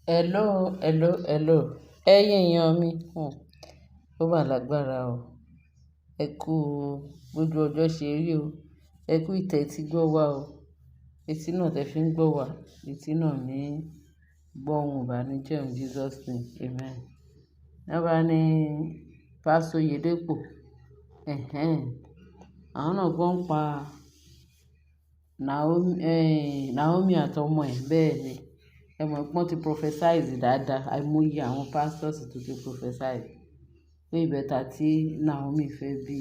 Hello, hello, hello. Ẹ̀yin èèyàn mi, ó mà lágbára o. Ẹ kú gbogbo ọjọ́ ṣe rí o. Ẹ kú ìtẹ́tí gbọ́ wa o. Etí náà tẹ fi ń gbọ́ wa. Etí náà ní gbọ́ ohùn ìbànújẹ́ in Jesus name. Amen. Nígbà ní Pásítọ̀ Oyedepo. Àwọn náà gbọ́ ń pa Naomi àtọmọ ẹ̀ bẹ́ẹ̀ ni. Ẹ mọ̀ pé wọ́n ti prophesize dáadáa. Àìmọye àwọn pastors tó ti prophesize pé ìbẹta tí Naomi fẹ́ bí.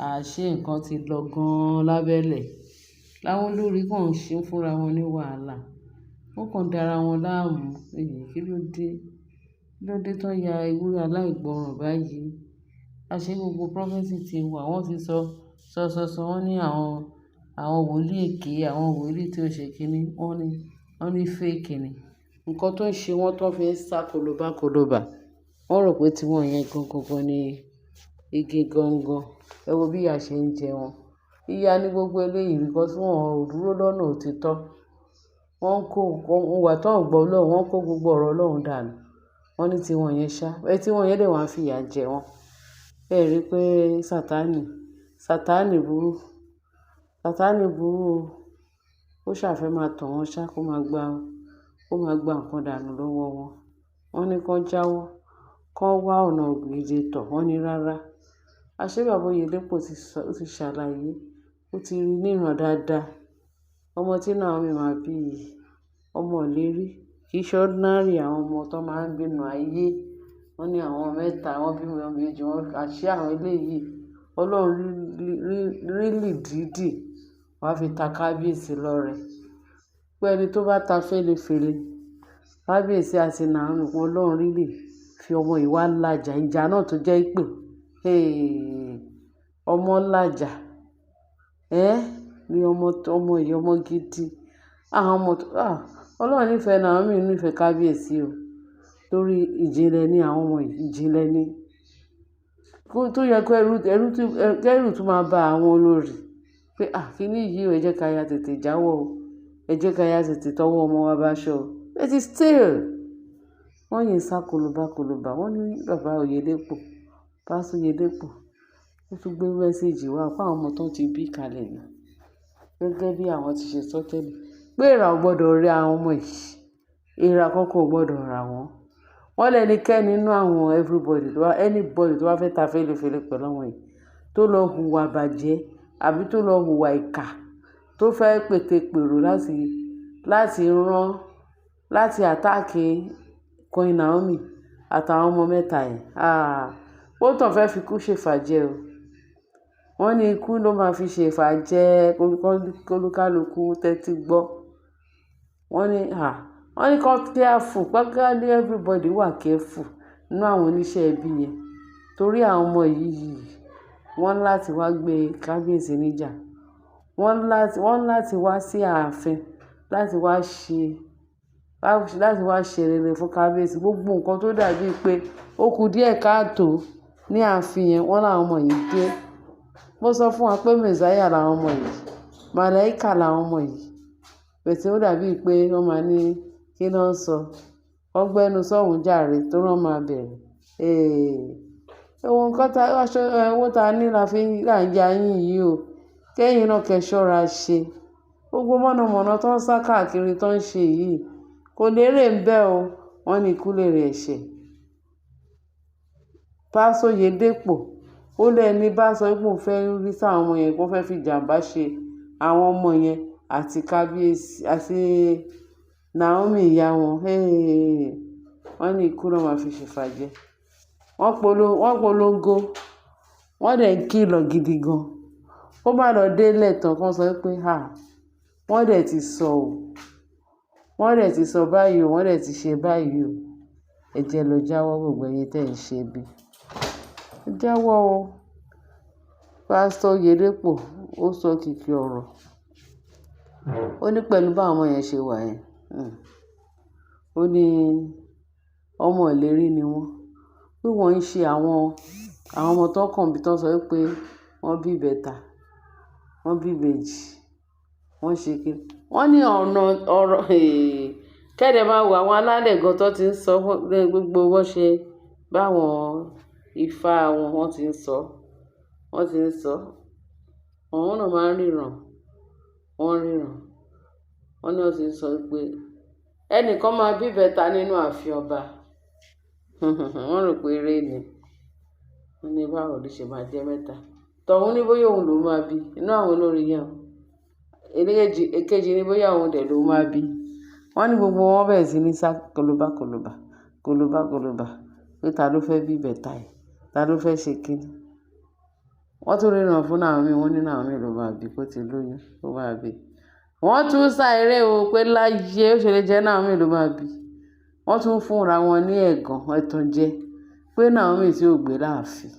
Àṣé nǹkan ti lọ gan-an lábẹ́lẹ̀. Láwọn olórí kan ń ṣe fúnra wọn ní wàhálà. Wọ́n kàn dára wọn láàmú. Kí ló dé? Kí ló dé tán ya ewúrẹ́ aláìgbọràn báyìí? Àṣé gbogbo prophecy ti wà. Wọ́n ti sọ wọ́n ní àwọn wòlíì èké, àwọn wòlíì tí ó ṣe kíní, wọ́n ní fake ni. Nǹkan tó ń ṣe wọ́n tó fi ń sá kolobá. Wọ́n rò pé tí wọ́n yẹn gangan ni igi gangan. Ẹ wo bí ìyà ṣe ń jẹ wọn. Ìyà ní gbogbo eléyìí because wọn ò dúró lọ́nà òtítọ́. Wọ́n ń kó ìwà tó ń gbọ́ Ọlọ́run, wọ́n kó gbogbo ọ̀rọ̀ Ọlọ́run dànù. Wọ́n ní tí wọ́n yẹn ṣá. Tí wọ́n yẹn dẹ̀ wá ń fi ìyà jẹ wọn. Ẹ rí i pé Sátánì burú. Sátánì burú o. Ó ṣàfẹ́ máa tàn wọ́n ṣá kó máa gba nǹkan dànù lọ́wọ́ wọn. Wọ́n ní kán jáwọ́, kán wá ọ̀nà gidi tọ̀. Wọ́n ní rárá. Àṣé bàbá Oyedepo ti ṣàlàyé. Ó ti rí níran dáadáa. Ọmọ tí Naomi máa bí yìí, ọmọ ìlérí. Kì í ṣe ordinary àwọn ọmọ tó máa ń gbénu ayé. Wọ́n ní àwọn mẹ́ta, wọ́n bí wọn méjì. Àṣé àwọn eléyìí Ọlọ́run really dídì wá fi ta kábíyèsí lọ́rẹ. Pé ẹni tó bá ta fẹ́lẹ́fẹ́lẹ́, kábíyèsí àti Naomi pé Ọlọ́run really fi ọmọ yìí wá làjà. Ìjà náà tó jẹ́ ìpè. Ọmọ làjà. Ní ọmọ yìí, ọmọ gidi. Ọlọ́run nífẹ̀ẹ́ Naomi, nífẹ̀ẹ́ kábíyèsí o. Torí ìjìnlẹ̀ ni àwọn ọmọ yìí, ìjìnlẹ̀ ni. Tó yẹ kó ẹrú tún máa bá àwọn olórí. Pé kíní yìí o, ẹ jẹ́ ká ya tètè jáwọ́ o. Ẹ jẹ́ ká ya tètè tọwọ́ ọmọ wa bá ṣọ o. But still, wọ́n yìí ń sá kolobá. Wọ́n ní bàbá Oyedepo, Pásítọ̀ Oyedepo, ó tún gbé message wá fún àwọn ọmọ tó ti bí kalẹ̀ náà. Gẹ́gẹ́ bí àwọn ti ṣe sọ tẹ́lẹ̀. Pé èèrà ò gbọdọ̀ rí àwọn ọmọ yìí. Èèrà kankan ò gbọdọ̀ rà wọ́n. Wọ́n lẹ́nikẹ́ni nínú àwọn anybody tó bá fẹ́ ta fẹ́lẹ́fẹ́lẹ́ pẹ̀lú àwọn yìí, tó lọ hùwà bàjẹ́ àbí tó lọ hùwà ìkà, tó fẹ́ pètepèrò láti attack Queen Naomi àtàwọn ọmọ mẹ́ta yẹn. Ó tàn fẹ́ fi ikú ṣèfàjẹ́ o. Wọ́n ní ikú ló máa fi ṣèfàjẹ́ kólúkálùkù tẹ́tí gbọ́. Wọ́n ní kó careful, pẹ́kálí everybody wà careful nínú àwọn oníṣẹ́ ibi yẹn. Torí àwọn ọmọ yìí wọ́n láti wá gbé kábíyèsí níjà. Wọ́n láti wá sí ààfin láti wá ṣe rere fún kábíyèsí. Gbogbo nǹkan tó dàbí pé ó kù díẹ̀ káàtó ní ààfin yẹn, wọ́n láwọn ọmọ yìí dé. Mo sọ fún wa pé Mèsáyà làwọn ọmọ yìí. Màláíkà làwọn ọmọ yìí. Bẹ̀tẹ̀ ó dàbí pé wọ́n máa ní kí ló ń sọ. Wọ́n gbẹ́nu sọ́hùn jàre tó rán máa bẹ̀rẹ̀. Ohun kan owó ta ní là ń ya yín yìí o. Kẹ́yìn náà kẹ́ ṣọ́ra ṣe. Gbogbo mọ̀nàmọ́ná tó ń sá káàkiri tó ń ṣe yìí kò lérè ń bẹ́ o. Wọ́n ní ikú lèrè ẹ̀ṣẹ̀. Pásítọ̀ Oyedepo ó lẹ́ni bá sọ pé òun fẹ́ rí sáwọn ọmọ yẹn kó fẹ́ fi ìjàmbá ṣe àwọn ọmọ yẹn àti kábíyèsí àti Naomi ìyá wọn. Wọ́n ní ikú náà máa fi ṣèfàjẹ́. Wọ́n polongo. Wọ́n dẹ̀ ń kìlọ̀ gidi gan. Kó má lọ délẹ̀ tán kan sọ pé wọ́n dẹ̀ ti sọ o. Wọ́n dẹ̀ ti sọ báyìí o. Wọ́n dẹ̀ ti ṣe báyìí o. Ẹ jẹ́ lọ jáwọ́ gbogbo ẹ̀yin tẹ́ ń ṣe bí. Ẹ jáwọ́ o. Pásítọ̀ Oyedepo ó sọ kìkì ọ̀rọ̀. Ó ní pẹ̀lú bá àwọn yẹn ṣe wà yẹn. Ó ní ọmọ ìlérí ni wọ́n. Pé wọ́n ń ṣe àwọn ọmọ tó kàn bí tó sọ pé wọ́n bí ìbẹta, wọ́n bí ìbejì, wọ́n ṣe kí. Wọ́n ní ọ̀rọ̀ kẹ́dẹ̀ máa wo àwọn alálẹ̀ gan tó ti ń sọ gbogbo bó ṣe báwọn ifá wọ́n ti ń sọ àwọn náà máa ń ríran wọ́n ní wọ́n ti ń sọ pé ẹnìkan máa bí ìbẹta nínú ààfin ọba wọ́n rò pé eré ni wọ́n ní báwo ló ṣe máa jẹ́ mẹ́ta tọ̀hún ní bóyá òun ló máa bí inú àwọn olórin yẹn èkejì ní bóyá òun dẹ̀ ló máa bí wọ́n ní gbogbo wọn bẹ̀rẹ̀ sí ní sá kolobá pé ta ló fẹ́ bí ìbẹta yìí ta ló fẹ́ ṣe kíni wọ́n tún ríran fún Naomi wọ́n ní Naomi ló máa bí kó ti lóyún ló máa bí wọ́n tún sá eré o pé láyé ó ṣe lè jẹ́ Naomi ló máa bí wọ́n tún fúnra wọn ní ẹ̀gàn ẹ̀tànjẹ pé Naomi tí ò gbé láàfin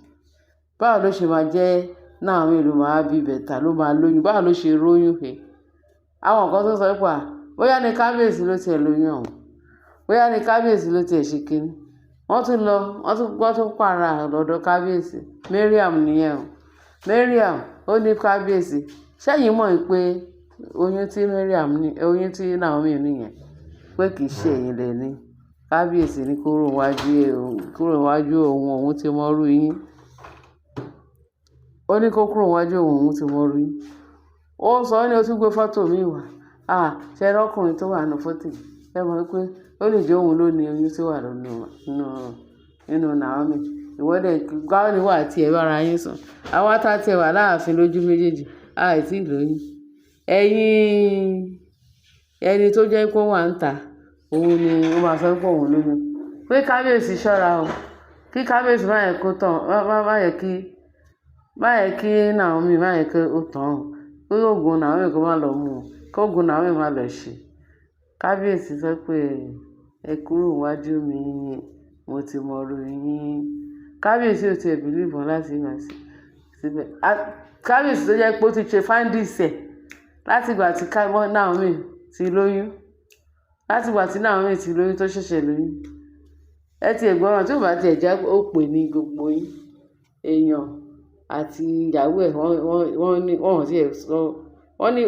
báwo ló ṣe máa jẹ́ Naomi ló máa bí ìbẹta ló máa lóyún báwo ló ṣe róyún pé àwọn kan tó sọ pé bóyá ní kábíyèsí ló tiẹ̀ lóyún ọ̀hún bóyá ní kábíyèsí ló tiẹ̀ ṣe kíní wọ́n tún pààrà lọ́dọ̀ kábíyèsí Mariam nìyẹn o Mariam ó ní kábíyèsí ṣẹ́yìn mọ̀ pé oyún tí Naomi nìyẹn pé kì í ṣe ẹ̀yin lẹ̀ ní kábíyèsí ní kúrò wájú òun ti mọ́rú yín ó ní kó kúrò wájú òun ti mọ́rú yín ó sọ ní o tún gbé fọ́tò mi wá ṣe rọ́kùnrin tó wà ní fọ́tò ẹ mọ̀ pé ó lè jẹ́ òun ló ní oyún tí wà nínú Naomi ìwọ́dẹ̀ gáwọn níwà tí ẹ bára yín sùn àwọn tá tiẹ̀ wà láàfin lójú méjèèjì àìtí ìlóyún ẹni tó jẹ́ pé wà ń ta òun ni ó máa sọ pé òun lóyún pé kábíyèsí ṣọ́ra o kí kábíyèsí má yẹ kó tàn má yẹ kí Naomi má yẹ kó tàn pé oògùn Naomi kó má lọ mú un kóògùn Naomi má lọ ṣe kábíyèsí sọ pé ẹ kúrò wájú mi mo ti mọ̀rọ̀ yín kábíyèsí ò tiẹ̀ bìlíìfù láti ìgbà síbẹ̀ kábíyèsí tó jẹ́ pé ó ti ṣe fáńdìsẹ̀ láti ìgbà tí Naomi ti lóyún tó ṣẹ̀ṣẹ̀ lóyún ẹ ti ẹ̀gbọ́n tí ò bá tiẹ̀ jẹ́ ó pè ní gbogbo yín èèyàn àti ìyàwó ẹ̀ wọ́n ní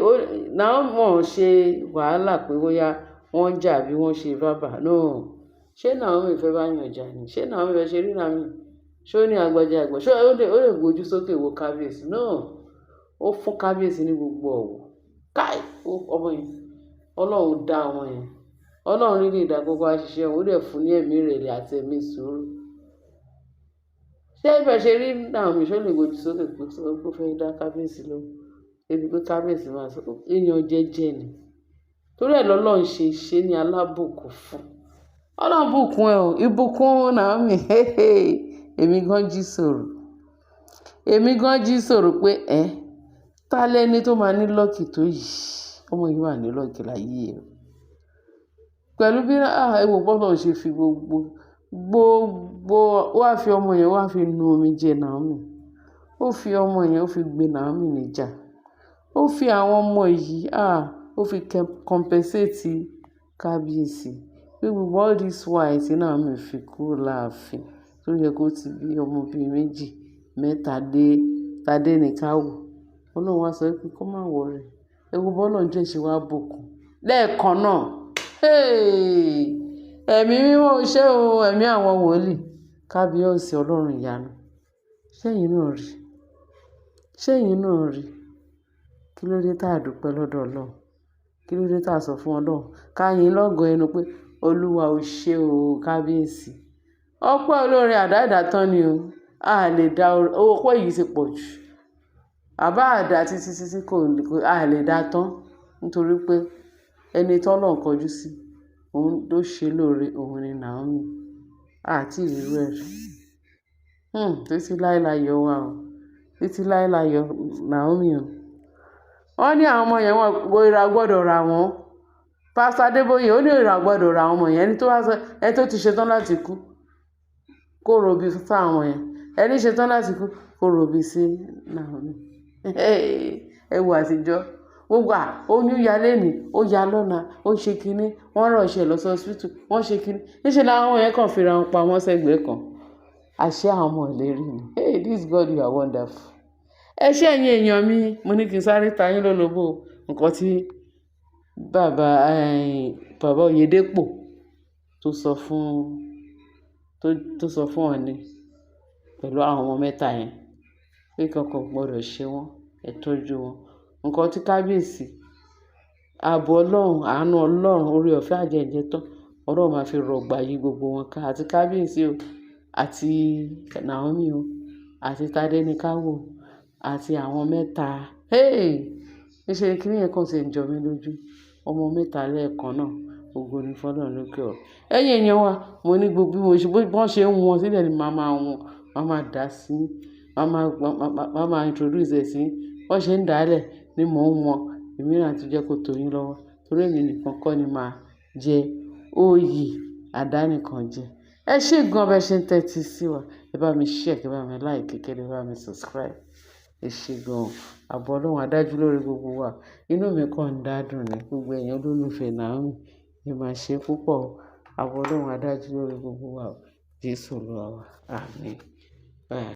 Naomi wọ́n ṣe wàhálà pé bóyá wọ́n jà bí wọ́n ṣe bábà náà ṣé Naomi fẹ́ bá yàn jà ni ṣé Naomi fẹ́ ṣe rí Naomi ṣé ó ní agbájá àgbà ṣé ó lè gbójú sókè wo kábíyèsí náà ó fún kábíyèsí ní gbogbo ọ̀wọ̀ káì ọmọ yẹn Ọlọ́run dá ọmọ yẹn Ọlọ́run rí ní ìdágbogbo àṣìṣe òun dẹ̀ fún ní ẹ̀mí ìrẹ̀lẹ̀ àti ẹ̀mí sùúrù ṣé ibẹ̀ ṣe rí Naomi ṣó lè gbójú sókè pé ó fẹ́ dá kábíyèsí lóhùn ebi pé kábíyèsí máa sọ èèyàn jẹ́jẹ́ ni torí ẹ̀ lọ́lọ́run ṣe ní alábùkún fún Ọlọ́run bùkún ẹ o ìbùkún Naomi èmi gan jí sọ̀rọ̀ pé ta lẹ́ni tó máa ní lọ́ọ̀kì tó yìí ọmọ yìí wà ní lọ́ọ̀kì láyé ẹ̀ pẹ̀lú bí ẹwọ bọ́lọ̀ ṣe fi gbogbo wá fi ọmọ yẹn wá fi nu omi jẹ Naomi ó fi ọmọ yẹn ó fi gbé Naomi níjà ó fi àwọn ọmọ yìí ó fi compensate kábíyèsí pé gbogbo all this while tí Naomi fi kúrò láàfin tó yẹ kó ti bí ọmọ bíi méjì mẹ́ta tadé ní káwò Ọlọ́run wá sọ pé kó má wọrẹ ewu bọ́lọ̀ ń jẹ́ ṣe wá bùkún lẹ́ẹ̀kan náà ẹ̀mí mímọ́ ṣé o ẹ̀mí àwọn wòlíì kábíyèsí Ọlọ́run ìyanu ṣẹ́yìn náà rí kí ló dé tá a dúpẹ́ lọ́dọ̀ Ọlọ́run kí ló dé tá a sọ fún Ọlọ́run ká yìn lọ́gọ̀ ẹnu pé Olúwa ò ṣe o kábíyèsí ọpẹ́ olórin àdáàdá tán ni o a lè dá owó pé yìí ti pọ̀ jù àbá àdá títí kò a lè dá tán nítorí pé ẹni tọ́lọ́run kọjú sí òun ló ṣe lóore òun ni Naomi àti ìrírú ẹ̀ títí láéláyọ̀ wà o títí láéláyọ̀ Naomi o wọ́n ní àwọn ọmọ yẹn wọ́n ìrà gbọ́dọ̀ rà wọ́n Pásítọ̀ Adébóyè ó ní ìrà gbọ́dọ̀ rà àwọn ọmọ yẹn ẹni tó ti ṣetán láti kú kó robi fún àwọn yẹn ẹni ṣetán láti kú kó robi sí Naomi ẹwù àtijọ́ gbogbo oyún ya lẹ́nìí ó ya lọ́nà ó ṣe kínní wọ́n rọ̀ṣẹ̀ lọ sí hospital wọ́n ṣe kínní níṣẹ́ làwọn yẹn kàn fira wọn pa wọ́n sẹ́gbẹ̀ẹ́ kan àṣẹ àwọn ọmọ ìlérí ni this God you are wonderful ẹ ṣé ẹ̀yin èèyàn mi mo ní kí n sáré ta yín lólobó nǹkan tí bàbá bàbá Oyèdépò tó sọ fún tó sọ fún Ọọ̀ni pẹ̀lú àwọn ọmọ mẹ́ta yẹn pé kankan ò gbọdọ̀ ṣe wọ́n, ẹ tọ́jú wọn. Nǹkan tí kábíyèsí, ààbò Ọlọ́run, àánú Ọlọ́run, oore ọ̀fẹ́ àjẹǹjẹ tán, Ọlọ́run máa fi rọ̀gbà yí gbogbo wọn ká, àti kábíyèsí o, àti Naomi o, àti Tádéníkáwò o, àti àwọn mẹ́ta. Níṣe ni kíní yẹn kàn ṣe ń jọ mí lójú. Ọmọ mẹ́ta lẹ́ẹ̀kan náà, ògo ni fún Ọlọ́run lókè ọ̀run. Ẹ̀yin èèyàn wa, mo ní gbogbo bí wọ́n ṣe ń wọn sílẹ̀ ni màá máa wọn, màá máa dà sí, màá máa introduce ẹ̀ sí. Wọ́n ṣe ń dálẹ̀ ni mò ń wọn. Èmi náà ti jẹ́ kó tó yín lọ́wọ́. Torí èmi nìkan kọ́ ni màá jẹ oyè àdánìkan jẹ. Ẹ ṣé gan bẹ́ẹ̀ ṣe ń tẹ́tí sí wa. Ẹ bá mi share, ẹ bá mi like, ẹ bá mi subscribe. Ẹ ṣé gan. Ààbò Ọlọ́run á dájú lórí gbogbo wa. Inú mi kàn ń dádùn ni. Gbogbo ẹ̀yin olólùfẹ́ Naomi, ẹ máa ṣe púpọ̀. Ààbò Ọlọ́run á dájú lórí gbogbo wa. Jésù Olúwa wa. Àmín. Bye.